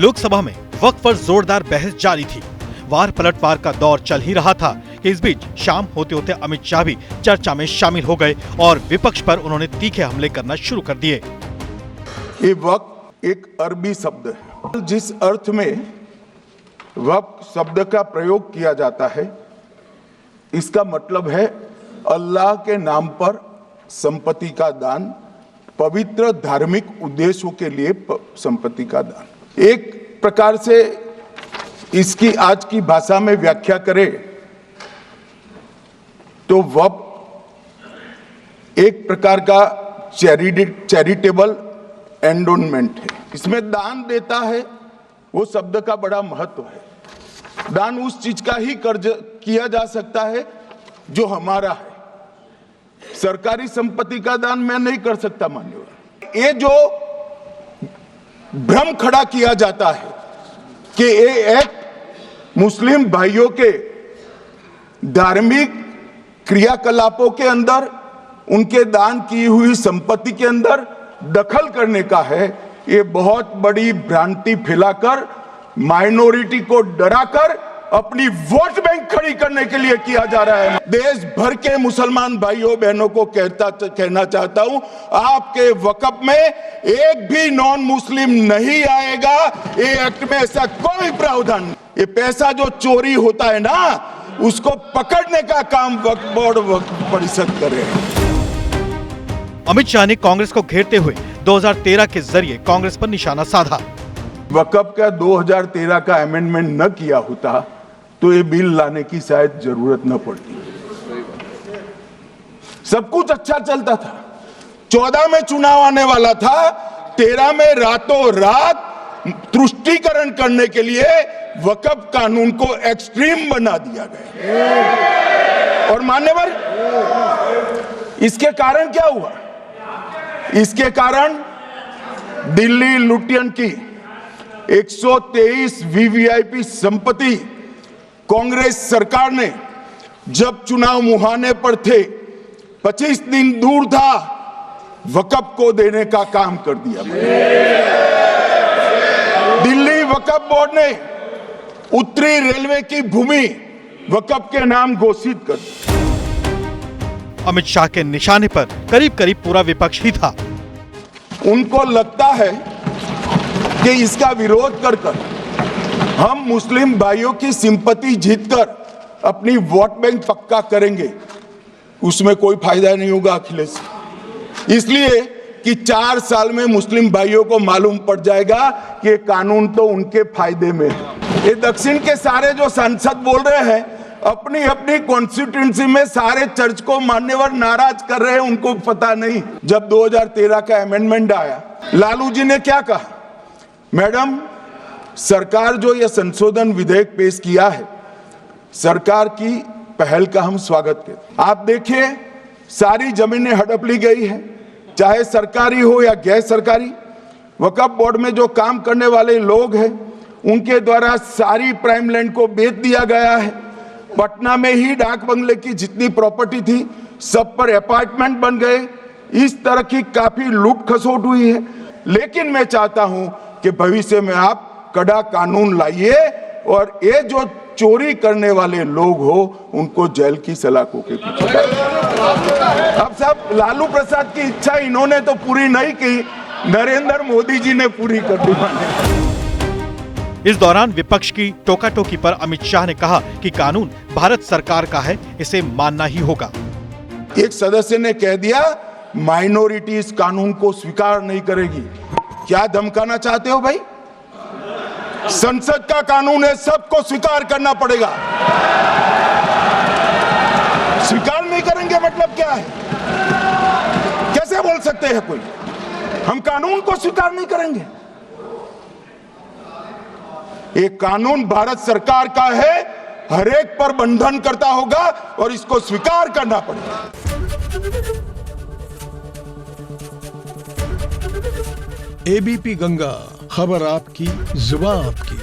लोकसभा में वक्फ पर जोरदार बहस जारी थी। वार पलटवार का दौर चल ही रहा था कि इस बीच शाम होते होते अमित शाह भी चर्चा में शामिल हो गए और विपक्ष पर उन्होंने तीखे हमले करना शुरू कर दिए। ये वक्फ एक अरबी शब्द है। जिस अर्थ में वक्फ शब्द का प्रयोग किया जाता है, इसका मतलब है अल्लाह के नाम पर संपत्ति का दान, पवित्र धार्मिक उद्देश्यों के लिए संपत्ति का दान। एक प्रकार से इसकी आज की भाषा में व्याख्या करें तो वक्फ एक प्रकार का चैरिटेबल एंडोनमेंट है। इसमें दान देता है, वो शब्द का बड़ा महत्व है। दान उस चीज का ही कर्ज किया जा सकता है जो हमारा है। सरकारी संपत्ति का दान मैं नहीं कर सकता। मान्यवर, ये जो भ्रम खड़ा किया जाता है कि ये एक मुस्लिम भाइयों के धार्मिक क्रियाकलापों के अंदर, उनके दान की हुई संपत्ति के अंदर दखल करने का है, ये बहुत बड़ी भ्रांति फैलाकर माइनॉरिटी को डराकर अपनी वोट बैंक खड़ी करने के लिए किया जा रहा है। देश भर के मुसलमान भाइयों बहनों को कहना चाहता हूं, आपके वक्फ में एक भी नॉन मुस्लिम नहीं आएगा। ये एक्ट में ऐसा कोई प्रावधान नहीं। ये पैसा जो चोरी होता है ना, उसको पकड़ने का काम वक्फ बोर्ड वक्फ परिषद कर रहे हैं। अमित शाह ने कांग्रेस को घेरते हुए 2013 के जरिए कांग्रेस पर निशाना साधा। वक्फ का 2013 का अमेंडमेंट न किया होता तो ये बिल लाने की शायद जरूरत न पड़ती। सब कुछ अच्छा चलता था। 14 में चुनाव आने वाला था, 13 में रातों रात तुष्टीकरण करने के लिए वक्फ कानून को एक्सट्रीम बना दिया गया। और मान्यवर, इसके कारण क्या हुआ? इसके कारण दिल्ली लुटियन की 123 वीवीआईपी संपत्ति कांग्रेस सरकार ने जब चुनाव मुहाने पर थे, 25 दिन दूर था, वक्फ को देने का काम कर दिया। दिल्ली वक्फ बोर्ड ने उत्तरी रेलवे की भूमि वक्फ के नाम घोषित कर दी। अमित शाह के निशाने पर करीब करीब पूरा विपक्ष ही था। उनको लगता है कि इसका विरोध कर हम मुस्लिम भाइयों की सिंपैथी जीतकर अपनी वोट बैंक पक्का करेंगे। उसमें कोई फायदा नहीं होगा अखिलेश। इसलिए कि 4 साल में मुस्लिम भाइयों को मालूम पड़ जाएगा कि ये कानून तो उनके फायदे में है। ये दक्षिण के सारे जो सांसद बोल रहे हैं, अपनी अपनी कॉन्स्टिट्यूंसी में सारे चर्च को मान्यवर नाराज कर रहे हैं, उनको पता नहीं। जब 2013 का अमेंडमेंट आया, लालू जी ने क्या कहा? मैडम, सरकार जो यह संशोधन विधेयक पेश किया है, सरकार की पहल का हम स्वागत करते हैं। आप देखिए, सारी जमीनें हड़प ली गई है, चाहे सरकारी हो या गैर सरकारी। वक्फ बोर्ड में जो काम करने वाले लोग हैं, उनके द्वारा सारी प्राइम लैंड को बेच दिया गया है। पटना में ही डाक बंगले की जितनी प्रॉपर्टी थी, सब पर अपार्टमेंट बन गए। इस तरह की काफी लूट खसोट हुई है। लेकिन मैं चाहता हूं कि भविष्य में आप कड़ा कानून लाइए और ये जो चोरी करने वाले लोग हो, उनको जेल की सलाखों के पीछे। अब साहब, लालू प्रसाद की इच्छा इन्होंने तो पूरी नहीं की, नरेंद्र मोदी जी ने पूरी कर दी। इस दौरान विपक्ष की टोका टोकी पर अमित शाह ने कहा कि कानून भारत सरकार का है, इसे मानना ही होगा। एक सदस्य ने कह दिया, माइनॉरिटी इस कानून को स्वीकार नहीं करेगी। क्या धमकाना चाहते हो भाई? संसद का कानून है, सबको स्वीकार करना पड़ेगा। स्वीकार नहीं करेंगे मतलब क्या है? कैसे बोल सकते हैं कोई? हम कानून को स्वीकार नहीं करेंगे। ये कानून भारत सरकार का है, हर एक पर बंधन करता होगा और इसको स्वीकार करना पड़ेगा। एबीपी गंगा, खबर आपकी, जुबान आपकी।